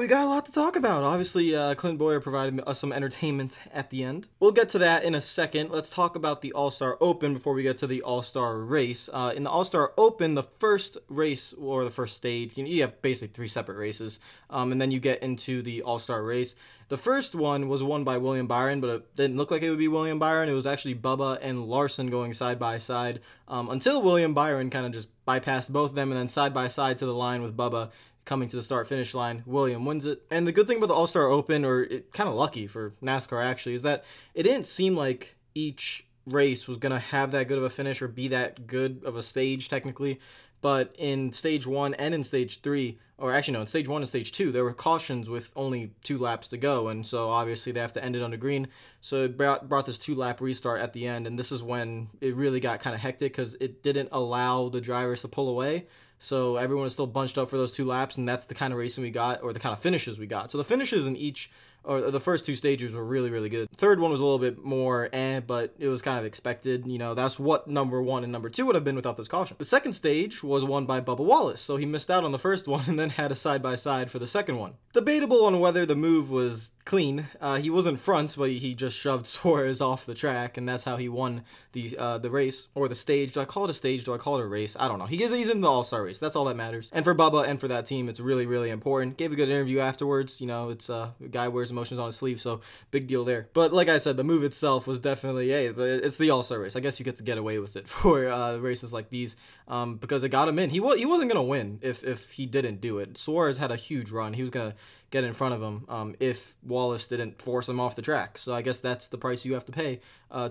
we got a lot to talk about. Obviously, Clint Boyer provided us some entertainment at the end. We'll get to that in a second. Let's talk about the All-Star Open before we get to the All-Star Race. In the All-Star Open, the first race, or the first stage, you have basically 3 separate races, and then you get into the All-Star Race. The first one was won by William Byron, but it didn't look like it would be William Byron. It was actually Bubba and Larson going side by side, until William Byron kind of just bypassed both of them, and then side by side to the line with Bubba. Coming to the start-finish line, William wins it. And the good thing about the All-Star Open, or kind of lucky for NASCAR actually, is that it didn't seem like each race was going to have that good of a finish or be that good of a stage technically. But in Stage 1 and in Stage 3, or actually no, in Stage 1 and Stage 2, there were cautions with only 2 laps to go, and so obviously they have to end it on the green. So it brought this 2-lap restart at the end, and this is when it really got kind of hectic because it didn't allow the drivers to pull away. So everyone is still bunched up for those 2 laps, and that's the kind of racing we got, or the kind of finishes we got. So the finishes in each, or the first 2 stages were really, really good. Third one was a little bit more but it was kind of expected. You know, that's what number 1 and number 2 would have been without those cautions. The second stage was won by Bubba Wallace, so he missed out on the first one and then had a side-by-side for the second one. Debatable on whether the move was clean. He was in front, but he just shoved Suarez off the track, and that's how he won the race, or the stage. Do I call it a stage? Do I call it a race? I don't know. He's in the All-Star race. That's all that matters. And for Bubba and for that team, it's really, really important. Gave a good interview afterwards. You know, it's a guy wears emotions on his sleeve, so big deal there. But like I said, the move itself was definitely, hey, it's the All-Star race. I guess you get to get away with it for races like these, because it got him in. He wasn't gonna win if he didn't do it. Suarez had a huge run. He was gonna get in front of him if Wallace didn't force him off the track. So I guess that's the price you have to pay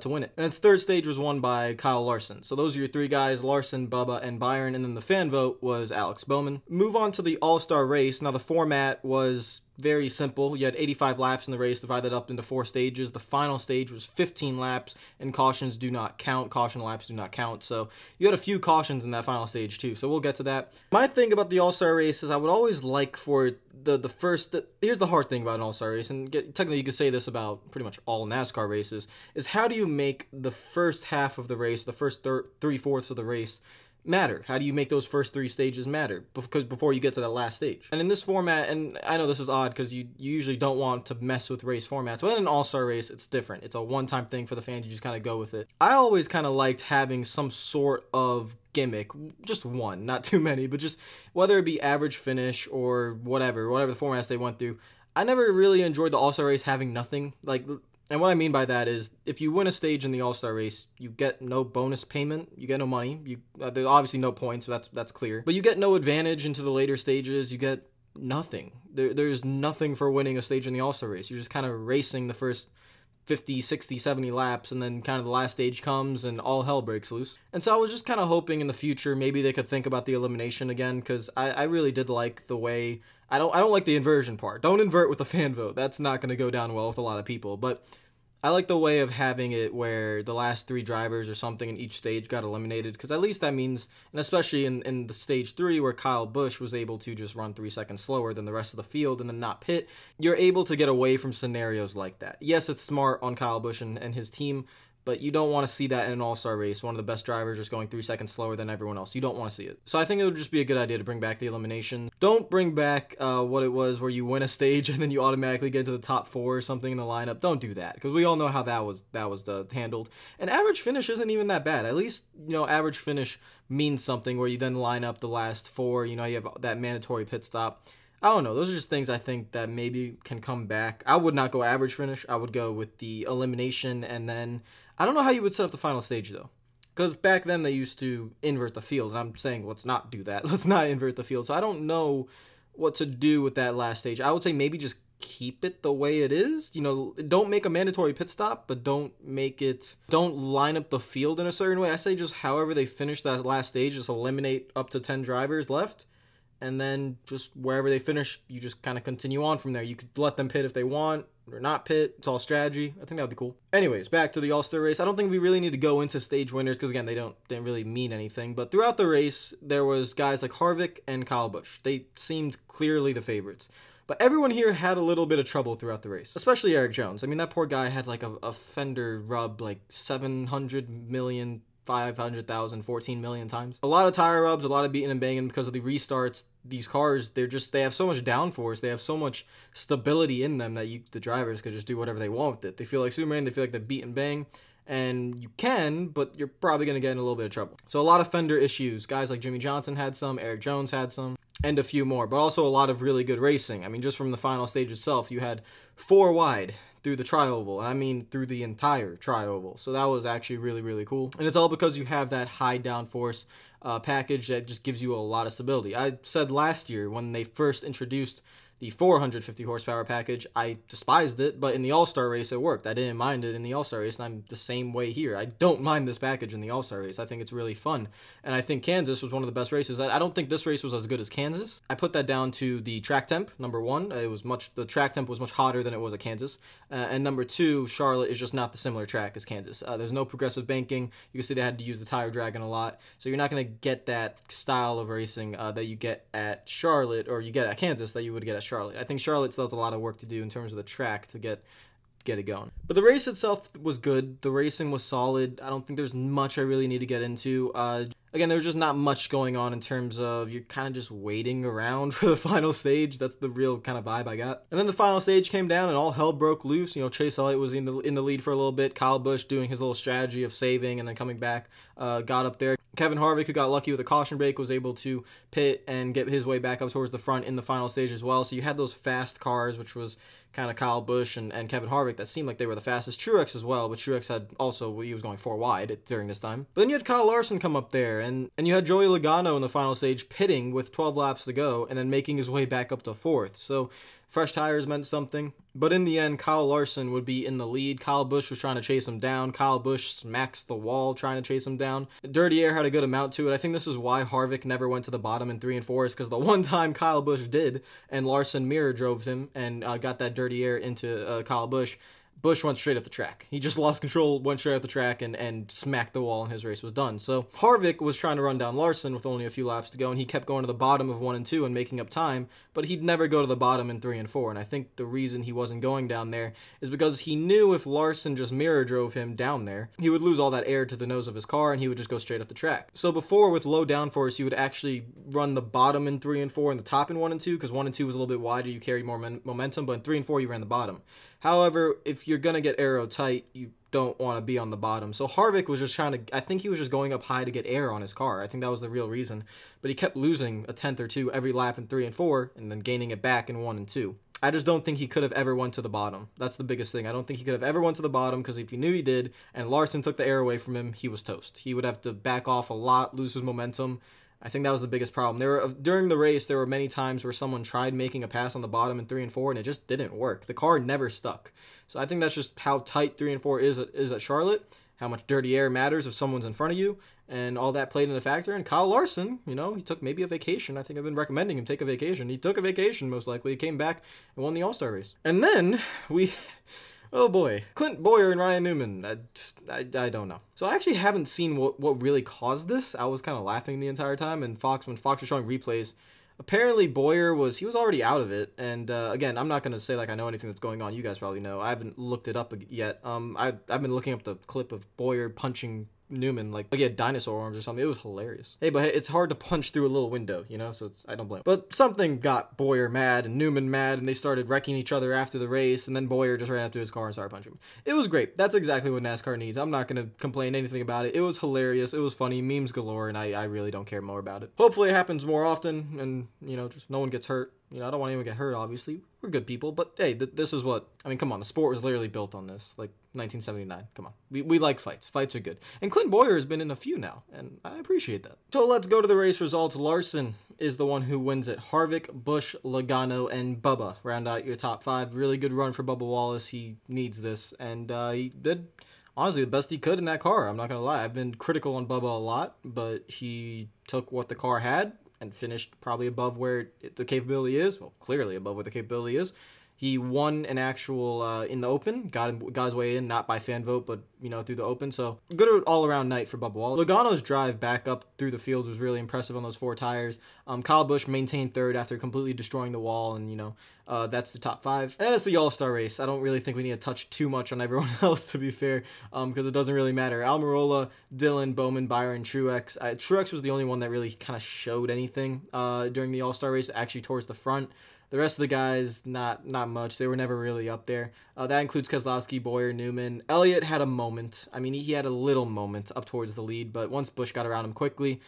to win it. And its third stage was won by Kyle Larson. So those are your 3 guys, Larson, Bubba, and Byron. And then the fan vote was Alex Bowman. Move on to the All-Star race. Now the format was very simple. You had 85 laps in the race, divided up into 4 stages. The final stage was 15 laps, and cautions do not count. Caution laps do not count. So you had a few cautions in that final stage too. So we'll get to that. My thing about the All-Star race is I would always like for here's the hard thing about an All-Star race, and technically you could say this about pretty much all NASCAR races, is how do you make the first half of the race, the first 3/4 of the race, matter? How do you make those first 3 stages matter before you get to that last stage? And in this format, and I know this is odd because you usually don't want to mess with race formats, but in an All-Star race, it's different. It's a one-time thing for the fans. You just kind of go with it. I always kind of liked having some sort of gimmick, just one, not too many, but just whether it be average finish or whatever the formats they went through. I never really enjoyed the All-Star race having nothing. And what I mean by that is, if you win a stage in the All-Star race, you get no bonus payment, you get no money, there's obviously no points, so that's clear. But you get no advantage into the later stages, you get nothing. There's nothing for winning a stage in the All-Star race. You're just kind of racing the first 50, 60, 70 laps, and then kind of the last stage comes and all hell breaks loose. And so I was just kind of hoping in the future maybe they could think about the elimination again, because I really did like the way, I don't like the inversion part. Don't invert with the fan vote. That's not going to go down well with a lot of people, but I like the way of having it where the last 3 drivers or something in each stage got eliminated, because at least that means, and especially in the Stage 3 where Kyle Busch was able to just run 3 seconds slower than the rest of the field and then not pit, you're able to get away from scenarios like that. Yes, it's smart on Kyle Busch and his team, but you don't want to see that in an All-Star race. One of the best drivers just going 3 seconds slower than everyone else. You don't want to see it. So I think it would just be a good idea to bring back the elimination. Don't bring back what it was where you win a stage and then you automatically get to the top 4 or something in the lineup. Don't do that, because we all know how that was handled. And average finish isn't even that bad. At least, you know, average finish means something where you then line up the last 4. You know, you have that mandatory pit stop. I don't know. Those are just things I think that maybe can come back. I would not go average finish. I would go with the elimination, and then I don't know how you would set up the final stage though, because back then they used to invert the field, and I'm saying let's not do that. Let's not invert the field. So I don't know what to do with that last stage. I would say maybe just keep it the way it is. You know, don't make a mandatory pit stop, but don't line up the field in a certain way. I say just however they finish that last stage, just eliminate up to 10 drivers left. And then just wherever they finish, you just kind of continue on from there. You could let them pit if they want, or not pit. It's all strategy. I think that would be cool. Anyways, back to the All-Star race. I don't think we really need to go into stage winners, because again, they didn't really mean anything. But throughout the race, there was guys like Harvick and Kyle Busch. They seemed clearly the favorites. But everyone here had a little bit of trouble throughout the race, especially Eric Jones. I mean, that poor guy had like a fender rub like 700 million 500,000, 14 million times. A lot of tire rubs, a lot of beating and banging because of the restarts. these cars, they have so much downforce, they have so much stability in them that the drivers could just do whatever they want with it. They feel like Superman, they feel like they beat and bang, and you can, but you're probably going to get in a little bit of trouble. So a lot of fender issues. Guys like Jimmy Johnson had some, Eric Jones had some, and a few more, but also a lot of really good racing. I mean, just from the final stage itself, you had 4 wide through the tri-oval, and I mean through the entire tri-oval. So that was actually really, really cool. And it's all because you have that high downforce package that just gives you a lot of stability. I said last year when they first introduced the 450 horsepower package, I despised it, but in the All-Star race it worked. I didn't mind it in the All-Star race, and I'm the same way here. I don't mind this package in the All-Star race. I think it's really fun, and I think Kansas was one of the best races. I don't think this race was as good as Kansas. I put that down to the track temp, number 1. The track temp was much hotter than it was at Kansas, and number 2, Charlotte is just not the similar track as Kansas. There's no progressive banking. You can see they had to use the tire dragon a lot, so you're not going to get that style of racing that you get at Charlotte, or you get at Kansas that you would get at Charlotte. I think Charlotte still has a lot of work to do in terms of the track to get it going. But the race itself was good. The racing was solid. I don't think there's much I really need to get into. Again, there was just not much going on in terms of you're kind of just waiting around for the final stage. That's the real kind of vibe I got. And then the final stage came down and all hell broke loose. You know, Chase Elliott was in the lead for a little bit. Kyle Busch doing his little strategy of saving and then coming back, got up there. Kevin Harvick, who got lucky with a caution break, was able to pit and get his way back up towards the front in the final stage as well. So you had those fast cars, which was kind of Kyle Busch and Kevin Harvick, that seemed like they were the fastest. Truex as well, but Truex had also, he was going 4 wide during this time. But then you had Kyle Larson come up there, and you had Joey Logano in the final stage pitting with 12 laps to go and then making his way back up to 4th. So fresh tires meant something. But in the end, Kyle Larson would be in the lead. Kyle Busch was trying to chase him down. Kyle Busch smacks the wall trying to chase him down. Dirty Air had a good amount to it. I think this is why Harvick never went to the bottom in 3 and 4, is because the one time Kyle Busch did, and Larson mirror drove him and got that Dirty Air into Kyle Busch, Busch went straight up the track. He just lost control, went straight up the track, and smacked the wall, and his race was done. So Harvick was trying to run down Larson with only a few laps to go, and he kept going to the bottom of 1 and 2 and making up time, but he'd never go to the bottom in 3 and 4. And I think the reason he wasn't going down there is because he knew if Larson just mirror drove him down there, he would lose all that air to the nose of his car, and he would just go straight up the track. So before, with low downforce, you would actually run the bottom in 3 and 4 and the top in 1 and 2, because 1 and 2 was a little bit wider, you carry more momentum, but in 3 and 4, you ran the bottom. However, if you're going to get aero tight, you don't want to be on the bottom. So Harvick was just trying to, I think he was just going up high to get air on his car. I think that was the real reason. But he kept losing a tenth or two every lap in 3 and 4 and then gaining it back in 1 and 2. I just don't think he could have ever went to the bottom. That's the biggest thing. I don't think he could have ever went to the bottom, because if he knew he did and Larson took the air away from him, he was toast. He would have to back off a lot, lose his momentum. I think that was the biggest problem. During the race, there were many times where someone tried making a pass on the bottom in 3 and 4, and it just didn't work. The car never stuck. So I think that's just how tight 3 and 4 is at Charlotte, how much dirty air matters if someone's in front of you, and all that played in a factor. And Kyle Larson, you know, he took maybe a vacation. I think I've been recommending him take a vacation. He took a vacation, most likely. He came back and won the All-Star race. And then oh boy, Clint Bowyer and Ryan Newman, I don't know. So I actually haven't seen what really caused this. I was kind of laughing the entire time, and when Fox was showing replays, apparently Bowyer was already out of it. And again, I'm not going to say like I know anything that's going on. You guys probably know. I haven't looked it up yet. I've been looking up the clip of Bowyer punching Newman like he had dinosaur arms or something. It was hilarious. Hey, but it's hard to punch through a little window, you know, so I don't blame him. But something got Bowyer mad and Newman mad, and they started wrecking each other after the race, and then Bowyer just ran up to his car and started punching him. It was great. That's exactly what NASCAR needs. I'm not going to complain anything about it. It was hilarious. It was funny. Memes galore, and I really don't care more about it. Hopefully it happens more often, and, you know, just no one gets hurt. You know, I don't want anyone to get hurt, obviously. We're good people, but hey, this is what, I mean, come on, the sport was literally built on this, like 1979, come on. We like fights. Fights are good. And Clint Bowyer has been in a few now, and I appreciate that. So let's go to the race results. Larson is the one who wins it. Harvick, Busch, Logano, and Bubba round out your top 5. Really good run for Bubba Wallace. He needs this, and he did, honestly, the best he could in that car. I'm not going to lie. I've been critical on Bubba a lot, but he took what the car had and finished probably above where the capability is. Well, clearly above where the capability is. He won an actual in the Open, got his way in, not by fan vote, but through the Open. So good all-around night for Bubba Wallace. Logano's drive back up through the field was really impressive on those 4 tires. Kyle Busch maintained 3rd after completely destroying the wall, and that's the top 5. And it's the All-Star race. I don't really think we need to touch too much on everyone else, to be fair, because it doesn't really matter. Almirola, Dillon, Bowman, Byron, Truex. Truex was the only one that really kind of showed anything during the All-Star race, actually towards the front. The rest of the guys, not much. They were never really up there. That includes Keselowski, Boyer, Newman. Elliott had a moment. I mean, he had a little moment up towards the lead, but once Busch got around him quickly,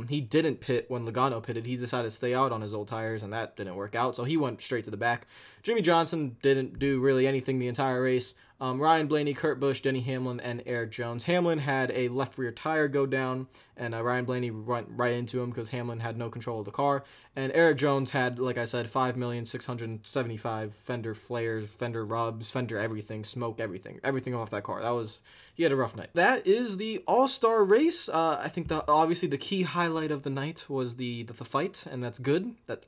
he didn't pit when Logano pitted. He decided to stay out on his old tires, and that didn't work out, so he went straight to the back. Jimmy Johnson didn't do really anything the entire race. Ryan Blaney, Kurt Busch, Denny Hamlin, and Eric Jones. Hamlin had a left rear tire go down, and Ryan Blaney went right into him because Hamlin had no control of the car. And Eric Jones had, like I said, 5,675 fender flares, fender rubs, fender everything, smoke, everything off that car. He had a rough night. That is the All-Star race. I think obviously the key highlight of the night was the fight, and that's good. That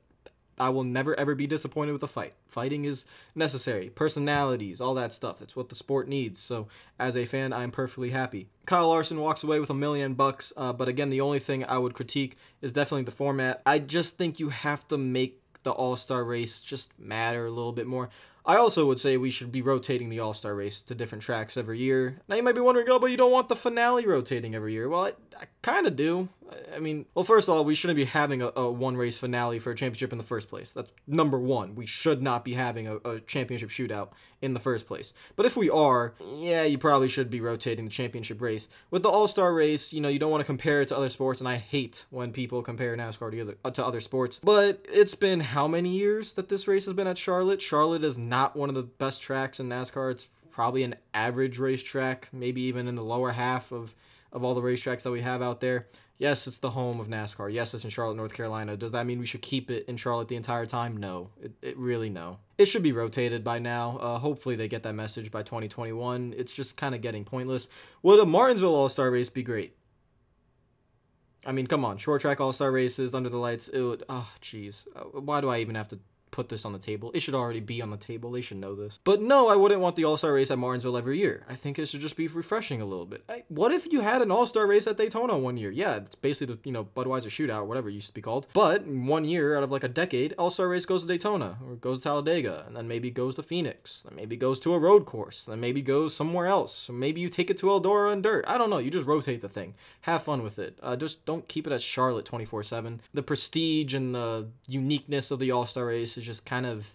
I will never, ever be disappointed with a fight. Fighting is necessary. Personalities, all that stuff. It's what the sport needs. So, as a fan, I'm perfectly happy. Kyle Larson walks away with $1 million, but again, the only thing I would critique is definitely the format. I just think you have to make the All-Star race just matter a little bit more. I also would say we should be rotating the All-Star race to different tracks every year. Now you might be wondering, oh, but you don't want the finale rotating every year. Well, I kind of do. I mean, well, first of all, we shouldn't be having a one-race finale for a championship in the first place. That's number one. We should not be having a championship shootout in the first place. But if we are, yeah, you probably should be rotating the championship race. With the All-Star race, you don't want to compare it to other sports, and I hate when people compare NASCAR to other sports. But it's been how many years that this race has been at Charlotte? Charlotte is not one of the best tracks in NASCAR. It's probably an average racetrack, maybe even in the lower half of all the racetracks that we have out there. Yes, it's the home of NASCAR. Yes, it's in Charlotte, North Carolina. Does that mean we should keep it in Charlotte the entire time? No. It really no. It should be rotated by now. Hopefully they get that message by 2021. It's just kind of getting pointless. Would a Martinsville All-Star race be great? I mean, come on. Short track All-Star races, under the lights. It would, oh, jeez. Why do I even have to put this on the table? It should already be on the table. They should know this. But no, I wouldn't want the All-Star race at Martinsville every year. I think it should just be refreshing a little bit. What if you had an All-Star race at Daytona one year? Yeah, it's basically the, Budweiser shootout, or whatever it used to be called. But 1 year out of like a decade, All-Star race goes to Daytona, or goes to Talladega, and then maybe goes to Phoenix, then maybe goes to a road course, then maybe goes somewhere else. Or maybe you take it to Eldora and dirt. I don't know. You just rotate the thing. Have fun with it. Just don't keep it at Charlotte 24/7. The prestige and the uniqueness of the All-Star race is just kind of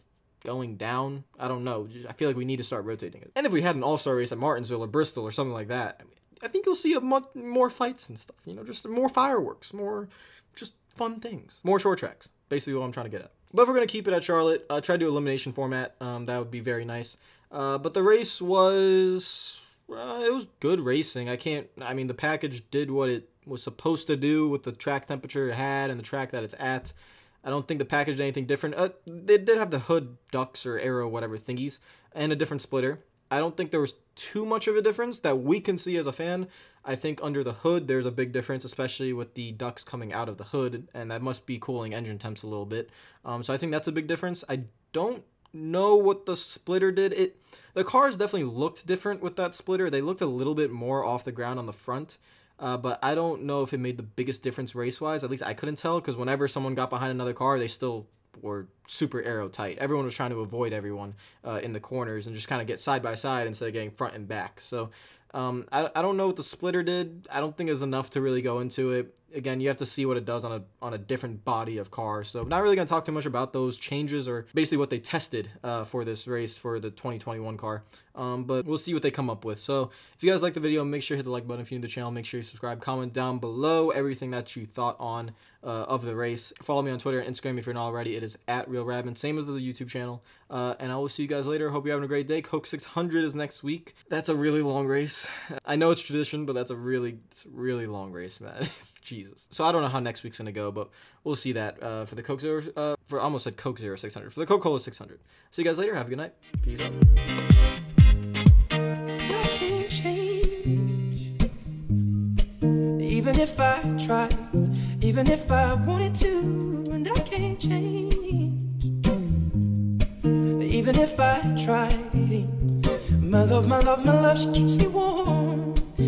going down. I don't know. I feel like we need to start rotating it. And if we had an All-Star race at Martinsville or Bristol or something like that, I think you'll see more fights and stuff. Just more fireworks, more just fun things, more short tracks. Basically what I'm trying to get at. But if we're gonna keep it at Charlotte, try to do elimination format. That would be very nice. But the race was it was good racing. I mean, the package did what it was supposed to do with the track temperature it had and the track that it's at. I don't think the package did anything different. They did have the hood ducts or aero whatever thingies and a different splitter. I don't think there was too much of a difference that we can see as a fan. I think under the hood there's a big difference, especially with the ducts coming out of the hood, and that must be cooling engine temps a little bit. So I think that's a big difference. I don't know what the splitter did. The cars definitely looked different with that splitter. They looked a little bit more off the ground on the front. But I don't know if it made the biggest difference race-wise. At least I couldn't tell, because whenever someone got behind another car, they still were super aero tight. Everyone was trying to avoid everyone in the corners and just kind of get side by side instead of getting front and back. So I don't know what the splitter did. I don't think it's enough to really go into it. Again, you have to see what it does on a different body of car. So not really going to talk too much about those changes or basically what they tested for this race for the 2021 car. But we'll see what they come up with. So if you guys like the video, make sure to hit the like button. If you're new to the channel, make sure you subscribe. Comment down below everything that you thought on of the race. Follow me on Twitter and Instagram if you're not already. It is at RealRadman, same as the YouTube channel. And I will see you guys later. Hope you're having a great day. Coke 600 is next week. That's a really long race. I know it's tradition, but that's a really long race, man. Jesus. So I don't know how next week's gonna go, but we'll see that for the Coke Zero. I almost said Coke Zero 600. For the Coca-Cola 600. See you guys later. Have a good night. Peace out. I can't change, even if I tried, even if I wanted to, and I can't change. even if I try. My love, my love, my love, she keeps me warm.